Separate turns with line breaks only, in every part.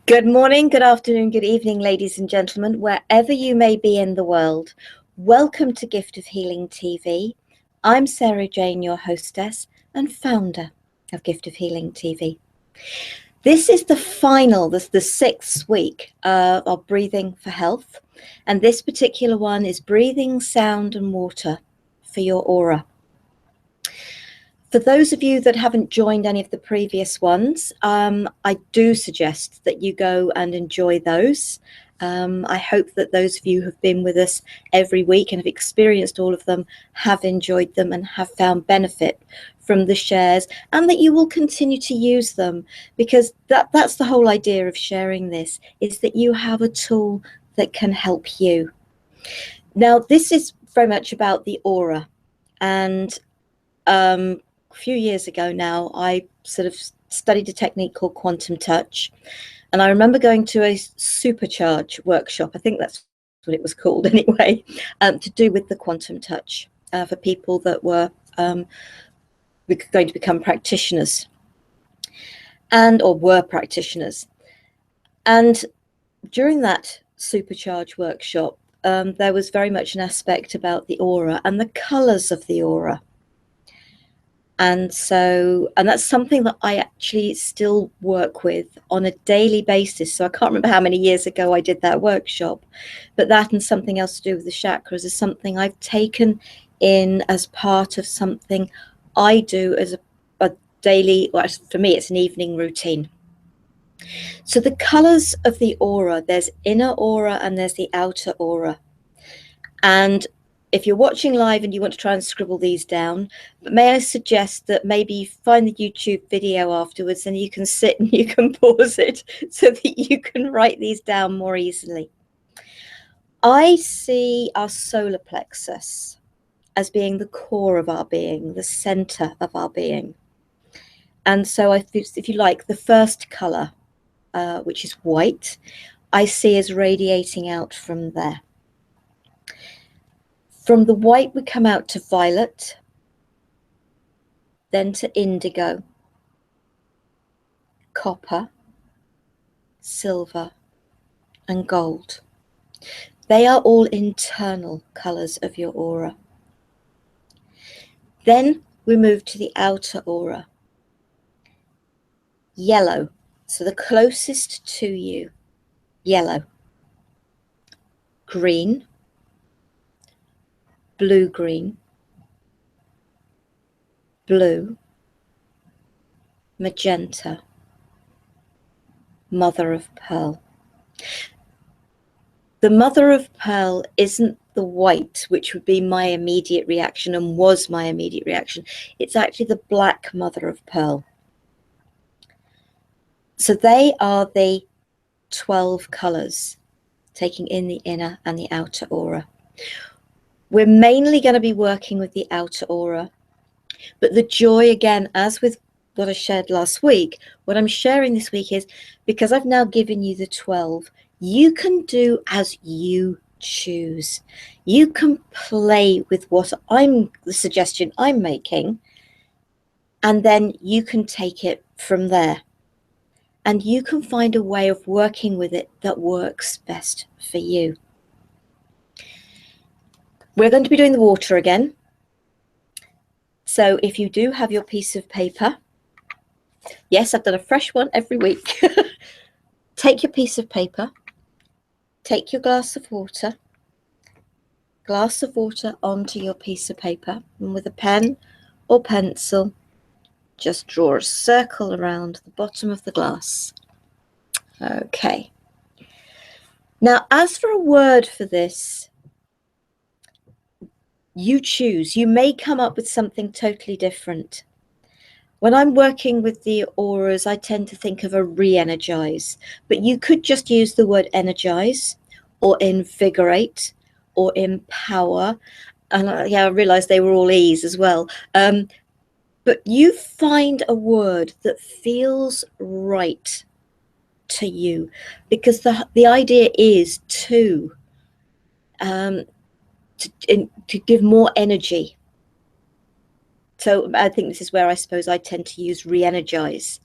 Good morning, good afternoon, good evening, ladies and gentlemen, wherever you may be in the world. Welcome to Gift of Healing TV. I'm Sarah Jane, your hostess and founder of Gift of Healing TV. This is the sixth week of Breathing for Health, and this particular one is Breathing, Sound and Water for your aura. For those of you that haven't joined any of the previous ones, I do suggest that you go and enjoy those. I hope that those of you who have been with us every week and have experienced all of them have enjoyed them and have found benefit from the shares, and that you will continue to use them, because that's the whole idea of sharing this, is that you have a tool that can help you. Now, this is very much about the aura, and a few years ago now, I sort of studied a technique called quantum touch. And I remember going to a supercharge workshop, I think that's what it was called anyway, to do with the quantum touch for people that were going to become practitioners or were practitioners. And during that supercharge workshop, there was very much an aspect about the aura and the colors of the aura. And that's something that I actually still work with on a daily basis. So I can't remember how many years ago I did that workshop, but that and something else to do with the chakras is something I've taken in as part of something I do as a daily, well, for me, it's an evening routine. So the colors of the aura, there's inner aura and there's the outer aura. And if you're watching live and you want to try and scribble these down, but may I suggest that maybe you find the YouTube video afterwards and you can sit and you can pause it so that you can write these down more easily. I see our solar plexus as being the core of our being, the center of our being. And so if you like, the first color, which is white, I see as radiating out from there. From the white, we come out to violet, then to indigo, copper, silver, and gold. They are all internal colors of your aura. Then we move to the outer aura. Yellow, so the closest to you, yellow. Green, blue-green, blue, magenta, mother of pearl. The mother of pearl isn't the white, which would be my immediate reaction and was my immediate reaction. It's actually the black mother of pearl. So they are the 12 colors, taking in the inner and the outer aura. We're mainly going to be working with the outer aura, but the joy, again, as with what I shared last week, what I'm sharing this week is, because I've now given you the 12, you can do as you choose. You can play with the suggestion I'm making, and then you can take it from there. And you can find a way of working with it that works best for you. We're going to be doing the water again. So if you do have your piece of paper, yes, I've done a fresh one every week. Take your piece of paper, take your glass of water onto your piece of paper, and with a pen or pencil, just draw a circle around the bottom of the glass. Okay. Now, as for a word for this, you choose. You may come up with something totally different. When I'm working with the auras, I tend to think of a re-energize, but you could just use the word energize or invigorate or empower. And I realized they were all E's as well. But you find a word that feels right to you, because the idea is to give more energy. So I think this is where I suppose I tend to use re-energize,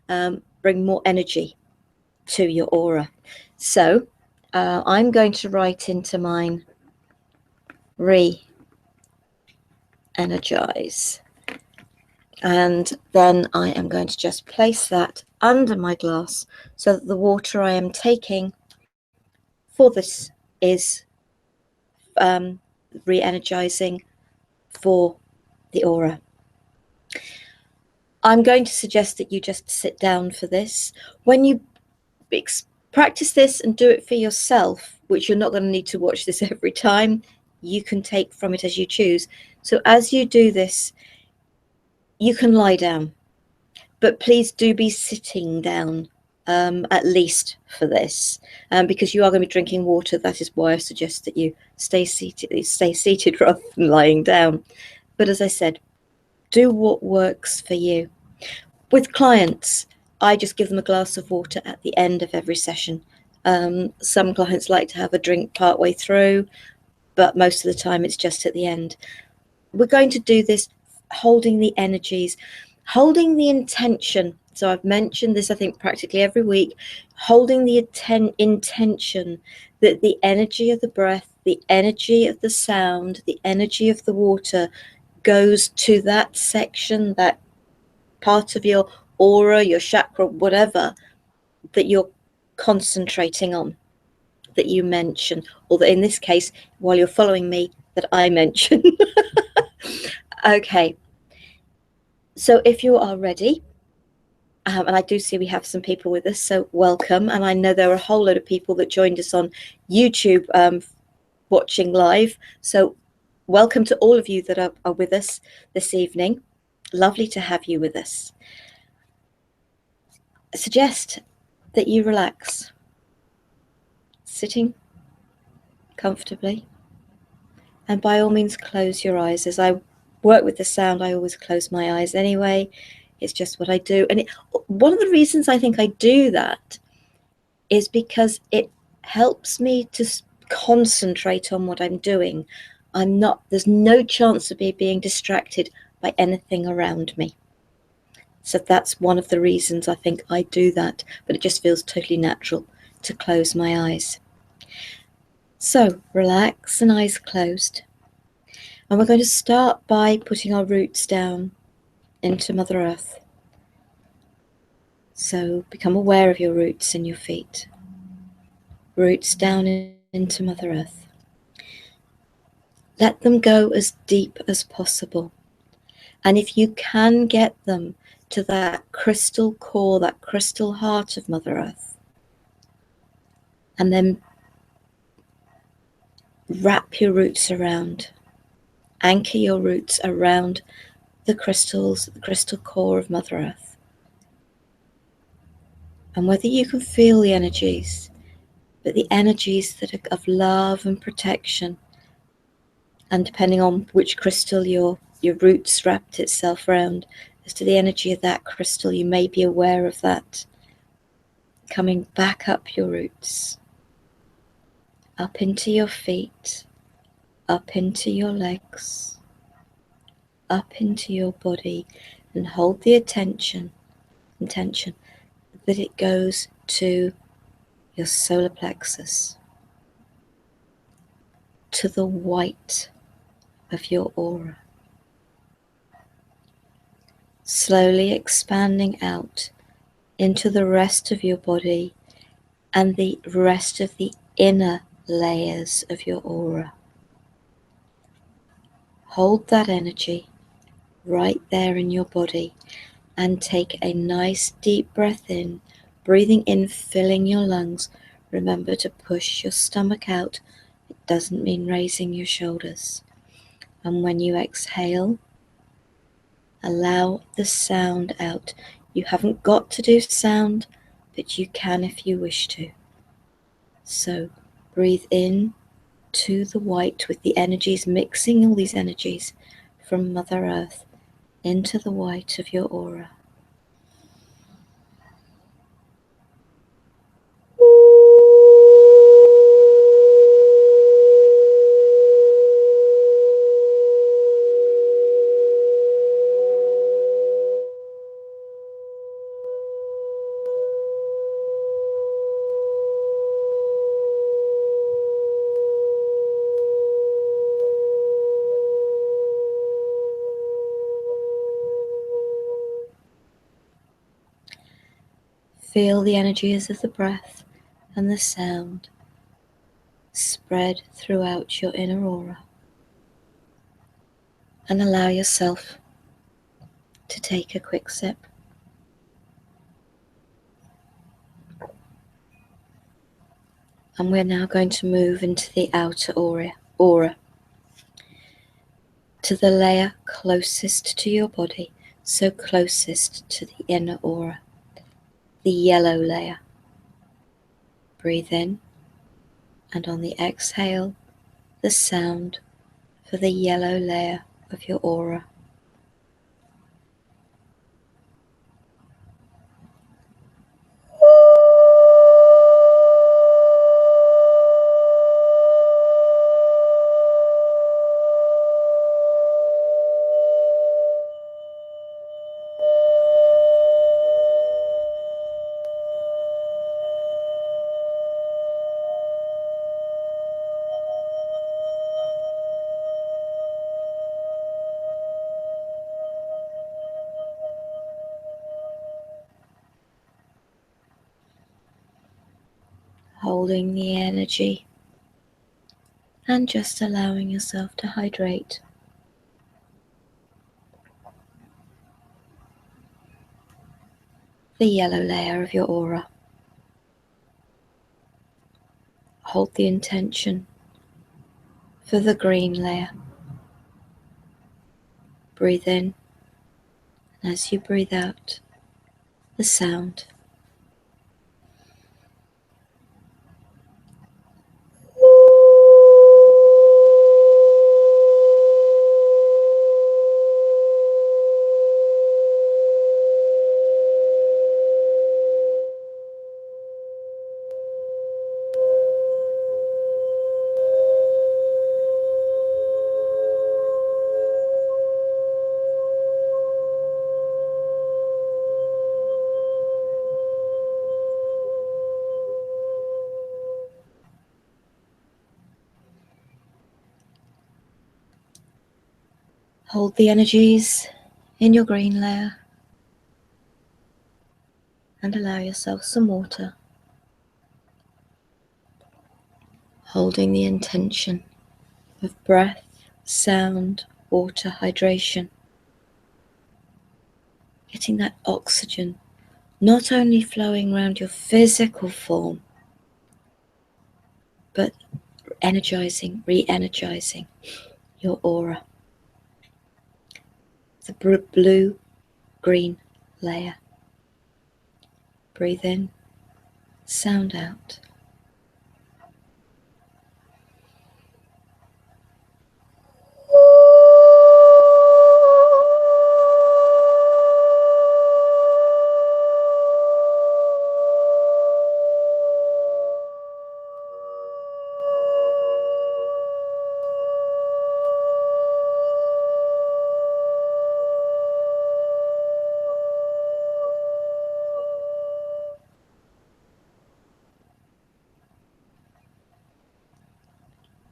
bring more energy to your aura. So I'm going to write into mine re-energize. And then I am going to just place that under my glass so that the water I am taking for this is re-energizing for the aura. I'm going to suggest that you just sit down for this. When you practice this and do it for yourself, which you're not going to need to watch this every time, you can take from it as you choose. So as you do this, you can lie down, but please do be sitting down at least for this, because you are going to be drinking water. That is why I suggest that you stay seated rather than lying down. But as I said, do what works for you. With clients, I just give them a glass of water at the end of every session. Some clients like to have a drink partway through, but most of the time it's just at the end. We're going to do this holding the energies, holding the intention. So I've mentioned this, I think, practically every week, holding the intention that the energy of the breath, the energy of the sound, the energy of the water goes to that section, that part of your aura, your chakra, whatever, that you're concentrating on, that you mention, or that in this case, while you're following me, that I mention. Okay, so if you are ready, and I do see we have some people with us, so welcome. And I know there are a whole load of people that joined us on YouTube watching live. So welcome to all of you that are with us this evening. Lovely to have you with us. I suggest that you relax, sitting comfortably, and by all means close your eyes. As I work with the sound, I always close my eyes anyway. It's just what I do. And one of the reasons I think I do that is because it helps me to concentrate on what I'm doing. There's no chance of me being distracted by anything around me. So that's one of the reasons I think I do that, but it just feels totally natural to close my eyes. So relax and eyes closed. And we're going to start by putting our roots down into Mother Earth. So become aware of your roots in your feet. Roots down into Mother Earth. Let them go as deep as possible. And if you can get them to that crystal core, that crystal heart of Mother Earth, and then wrap your roots around, anchor your roots around the crystals, the crystal core of Mother Earth. And whether you can feel the energies, but the energies that are of love and protection, and depending on which crystal your roots wrapped itself around, as to the energy of that crystal, you may be aware of that coming back up your roots, up into your feet, up into your legs, up into your body, and hold the intention that it goes to your solar plexus, to the white of your aura, slowly expanding out into the rest of your body and the rest of the inner layers of your aura. Hold that energy right there in your body and take a nice deep breath in, breathing in, filling your lungs. Remember to push your stomach out. It doesn't mean raising your shoulders. And when you exhale, allow the sound out. You haven't got to do sound, but you can if you wish to. So breathe in to the white with the energies, mixing all these energies from Mother Earth into the white of your aura. Feel the energies of the breath and the sound spread throughout your inner aura, and allow yourself to take a quick sip. And we're now going to move into the outer aura, to the layer closest to your body, so closest to the inner aura, the yellow layer. Breathe in, and on the exhale, the sound for the yellow layer of your aura. Holding the energy and just allowing yourself to hydrate. The yellow layer of your aura. Hold the intention for the green layer. Breathe in, and as you breathe out, the sound. Hold the energies in your green layer and allow yourself some water. Holding the intention of breath, sound, water, hydration. Getting that oxygen not only flowing around your physical form, but energizing, re-energizing your aura. The blue-green layer. Breathe in, sound out.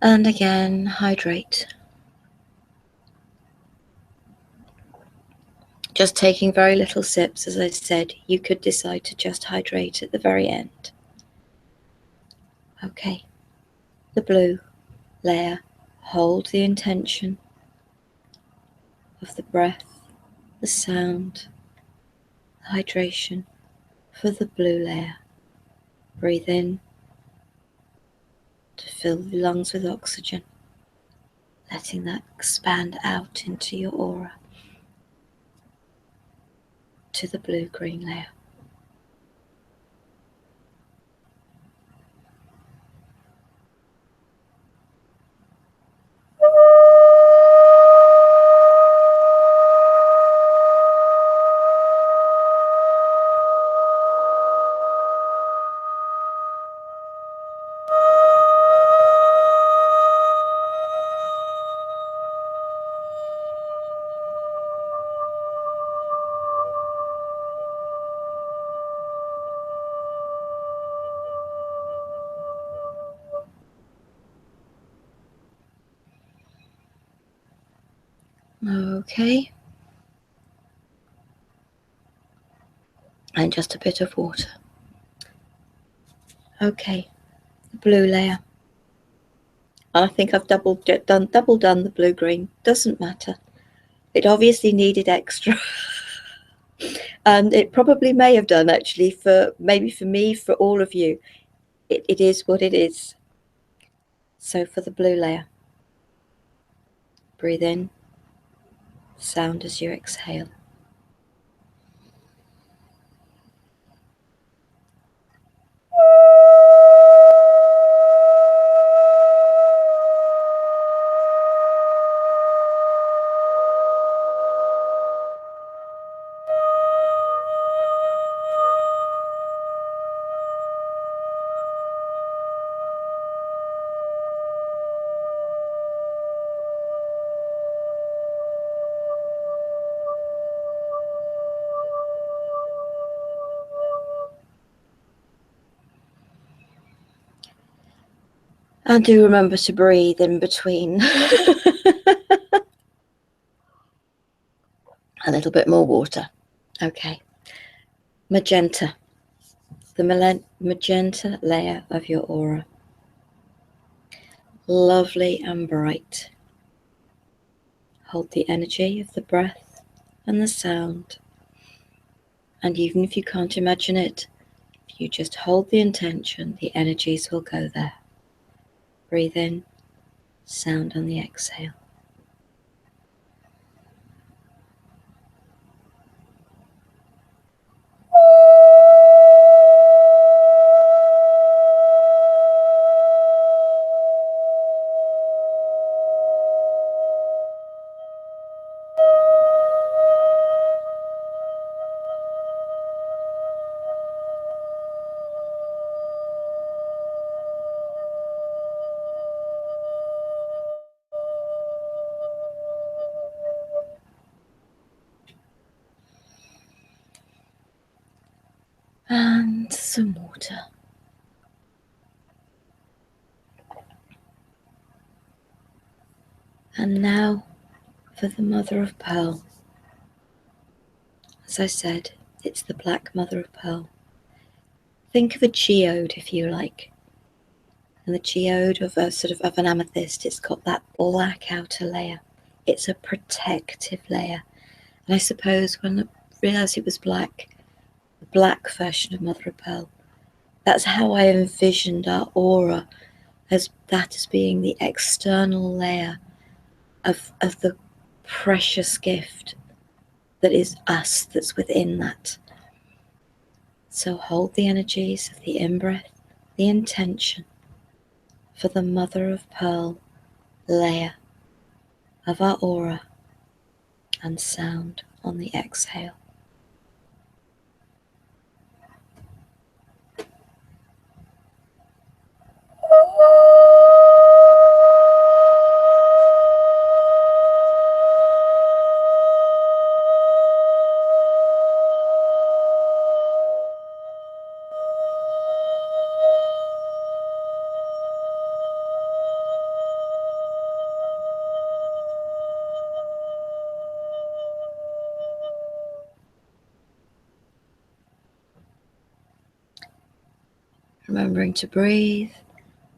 And again, hydrate. Just taking very little sips, as I said. You could decide to just hydrate at the very end. Okay, the blue layer. Hold the intention of the breath, the sound, the hydration for the blue layer. Breathe in to fill the lungs with oxygen, letting that expand out into your aura, to the blue-green layer. Okay. And just a bit of water. Okay, the blue layer. I think I've double done the blue-green. Doesn't matter. It obviously needed extra. And it probably may have done, actually, maybe for me, for all of you. It is what it is. So for the blue layer, breathe in, sound as you exhale. And do remember to breathe in between. A little bit more water. Okay. Magenta. The magenta layer of your aura. Lovely and bright. Hold the energy of the breath and the sound. And even if you can't imagine it, if you just hold the intention, the energies will go there. Breathe in, sound on the exhale. And some water. And now for the mother of pearl. As I said, it's the black mother of pearl. Think of a geode, if you like. And the geode of an amethyst, it's got that black outer layer. It's a protective layer. And I suppose when I realised it was black, the black version of mother of pearl, that's how I envisioned our aura, as being the external layer of the precious gift that is us, that's within that. So hold the energies of the in-breath, the intention for the mother of pearl layer of our aura, and sound on the exhale. Remembering to breathe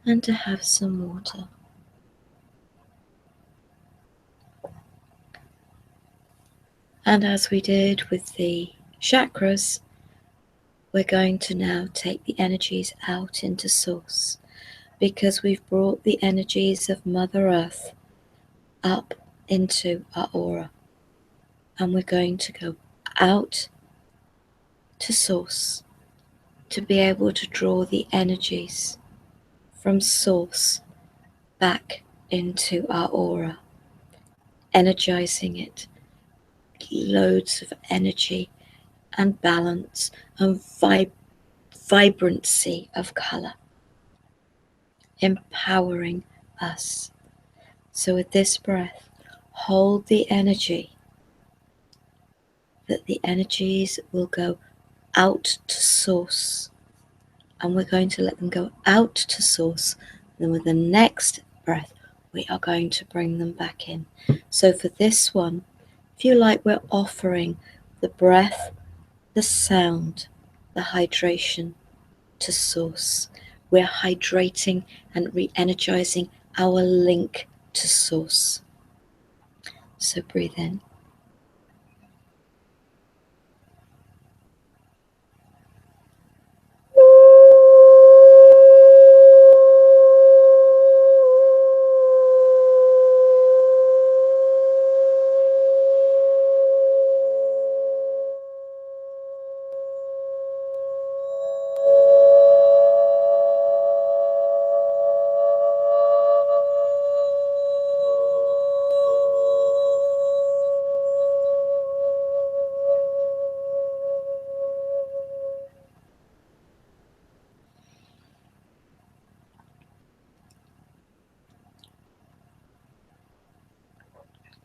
and to have some water. And as we did with the chakras, we're going to now take the energies out into source, because we've brought the energies of Mother Earth up into our aura. And we're going to go out to source to be able to draw the energies from source back into our aura, energizing it. Loads of energy and balance and vibrancy of color, empowering us. So with this breath, hold the energy, that the energies will go out to source, and we're going to let them go out to source. Then with the next breath, we are going to bring them back in. So for this one, if you like, we're offering the breath, the sound, the hydration to source, we're hydrating and re-energizing our link to source. So breathe in.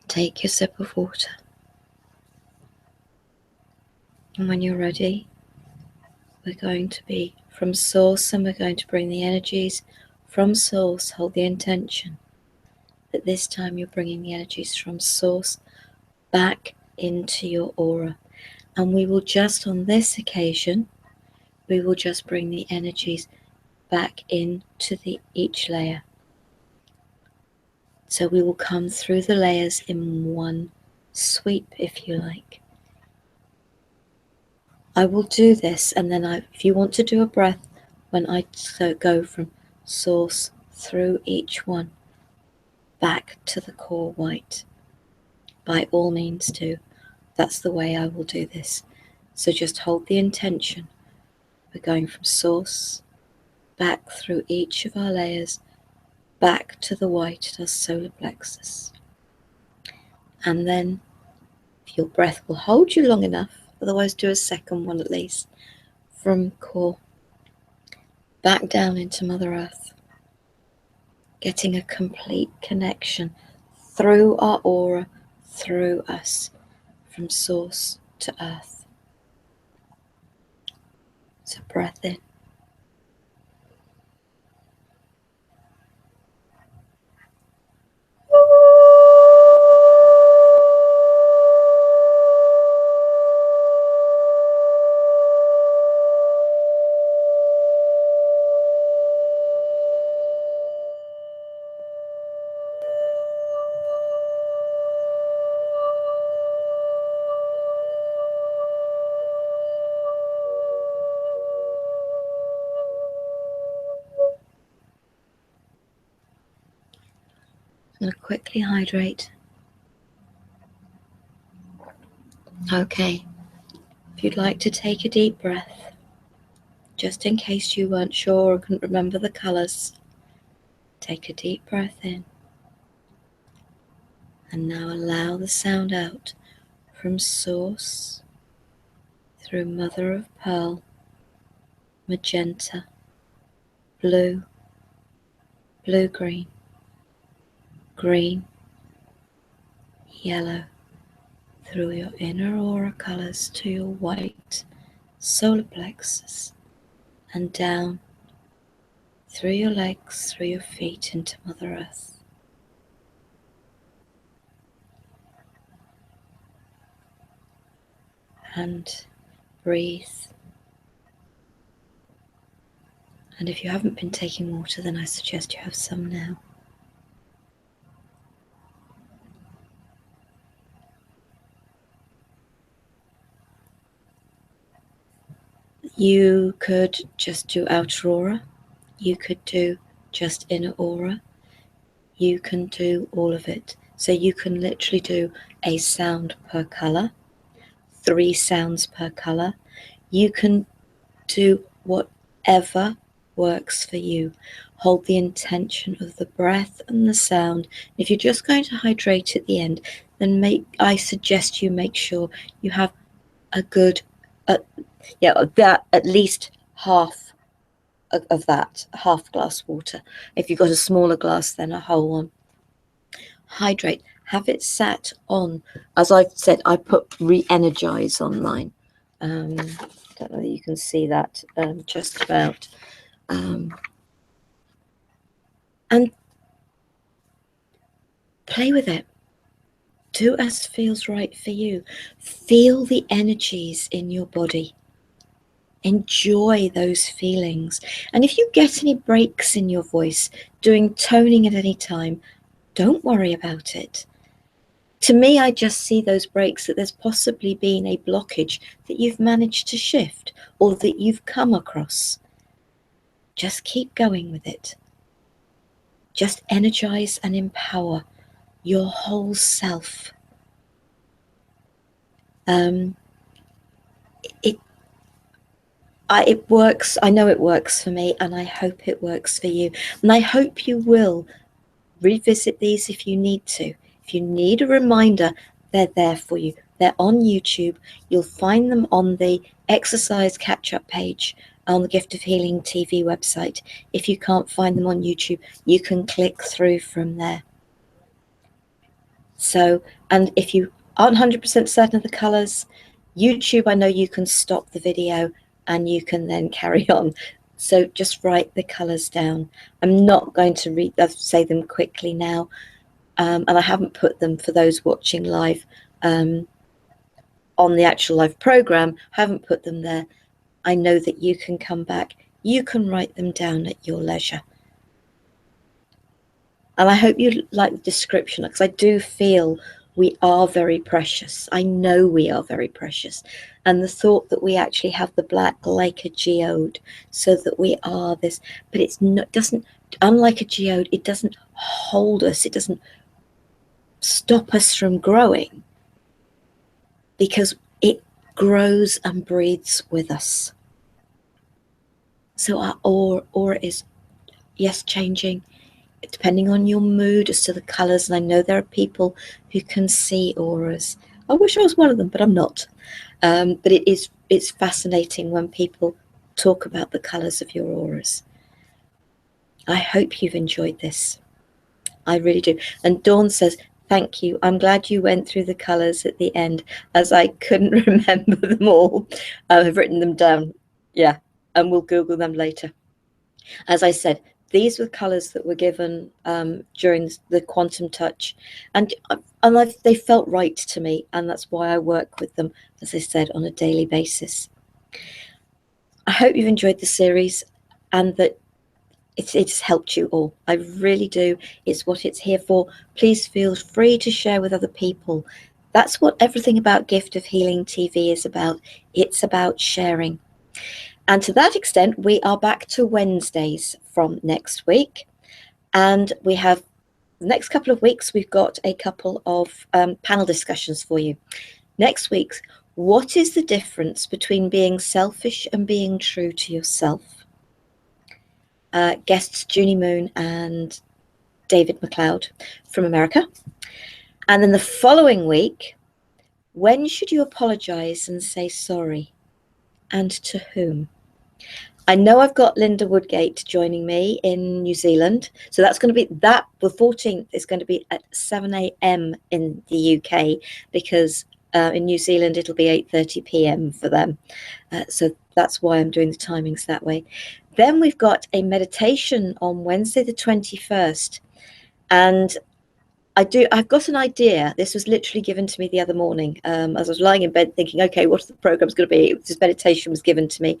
Take your sip of water. And when you're ready, we're going to be from source, and we're going to bring the energies from source. Hold the intention that this time you're bringing the energies from source back into your aura. And we will just, on this occasion, we will just bring the energies back into each layer. So we will come through the layers in one sweep, if you like. I will do this, and then if you want to do a breath, when I go from source through each one back to the core white, by all means do. That's the way I will do this. So just hold the intention. We're going from source back through each of our layers, back to the white at our solar plexus. And then, if your breath will hold you long enough, otherwise do a second one at least, from core back down into Mother Earth, getting a complete connection through our aura, through us, from source to earth. So breath in. I'm going to quickly hydrate. Okay, if you'd like to take a deep breath, just in case you weren't sure or couldn't remember the colours, take a deep breath in. And now allow the sound out from source through mother of pearl, magenta, blue, blue-green, green, yellow, through your inner aura colours to your white solar plexus, and down through your legs, through your feet into Mother Earth. And breathe. And if you haven't been taking water, then I suggest you have some now. You could just do outer aura. You could do just inner aura. You can do all of it. So you can literally do a sound per color, 3 sounds per color. You can do whatever works for you. Hold the intention of the breath and the sound. If you're just going to hydrate at the end, then I suggest you make sure you have a good, at least half of that, half glass water. If you've got a smaller glass, then a whole one. Hydrate. Have it sat on, as I've said, I put re-energize on mine. Don't know that you can see that just about. And play with it. Do as feels right for you. Feel the energies in your body. Enjoy those feelings. And if you get any breaks in your voice doing toning at any time, don't worry about it. To me, I just see those breaks that there's possibly been a blockage that you've managed to shift or that you've come across. Just keep going with it. Just energize and empower your whole self. It works. I know it works for me, and I hope it works for you. And I hope you will revisit these if you need to. If you need a reminder, they're there for you. They're on YouTube. You'll find them on the exercise catch-up page on the Gift of Healing TV website. If you can't find them on YouTube, you can click through from there. So, and if you aren't 100% certain of the colours, YouTube, I know you can stop the video and you can then carry on. So just write the colours down. I'm not going to say them quickly now, and I haven't put them for those watching live on the actual live programme, haven't put them there. I know that you can come back, you can write them down at your leisure. And I hope you like the description, because I do feel we are very precious. I know we are very precious. And the thought that we actually have the black like a geode, so that we are this, but it's not, doesn't, unlike a geode, it doesn't hold us. It doesn't stop us from growing, because it grows and breathes with us. So our aura is, yes, changing, depending on your mood as to the colours. And I know there are people who can see auras. I wish I was one of them, but I'm not. But it's fascinating when people talk about the colours of your auras. I hope you've enjoyed this. I really do. And Dawn says, thank you. I'm glad you went through the colours at the end, as I couldn't remember them all. I've written them down. Yeah, and we'll Google them later. As I said, these were colours that were given during the quantum touch, and they felt right to me, and that's why I work with them, as I said, on a daily basis. I hope you've enjoyed the series and that it's helped you all. I really do. It's what it's here for. Please feel free to share with other people. That's what everything about Gift of Healing TV is about. It's about sharing. And to that extent, we are back to Wednesdays from next week. And we have the next couple of weeks, we've got a couple of panel discussions for you. Next week, what is the difference between being selfish and being true to yourself? Guests Junie Moon and David McLeod from America. And then the following week, when should you apologize and say sorry? And to whom? I know I've got Linda Woodgate joining me in New Zealand. So that's going to be the 14th is going to be at 7 a.m. in the UK, because in New Zealand it'll be 8:30 p.m. for them. So that's why I'm doing the timings that way. Then we've got a meditation on Wednesday the 21st. And I've got an idea. This was literally given to me the other morning as I was lying in bed thinking, okay, what the program's going to be? This meditation was given to me,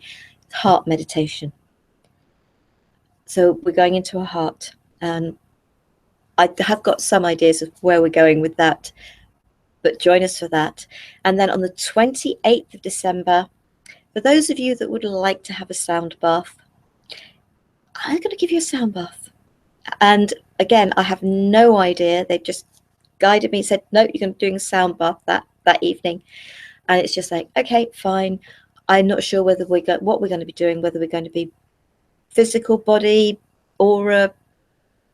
heart meditation. So we're going into a heart, and I have got some ideas of where we're going with that, but join us for that. And then on the 28th of December, for those of you that would like to have a sound bath, I'm going to give you a sound bath. And again, I have no idea. They've just guided me, said, no, you're going to be doing a sound bath that evening. And it's just like, okay, fine. I'm not sure whether what we're going to be doing, whether we're going to be physical body, aura,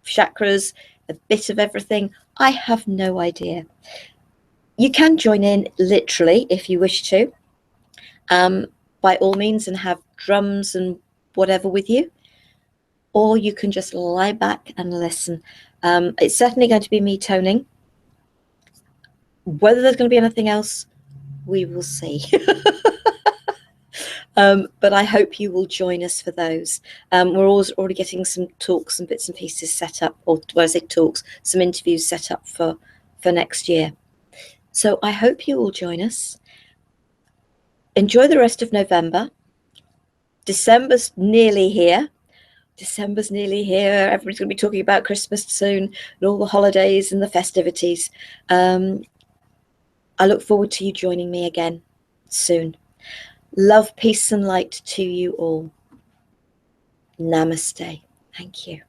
chakras, a bit of everything. I have no idea. You can join in literally if you wish to, by all means, and have drums and whatever with you. Or you can just lie back and listen. It's certainly going to be me toning. Whether there's going to be anything else, we will see. But I hope you will join us for those. We're already getting some talks and bits and pieces set up, or when I say talks, some interviews set up for next year. So I hope you will join us. Enjoy the rest of November. December's nearly here. December's nearly here. Everybody's going to be talking about Christmas soon and all the holidays and the festivities. I look forward to you joining me again soon. Love, peace, and light to you all. Namaste. Thank you.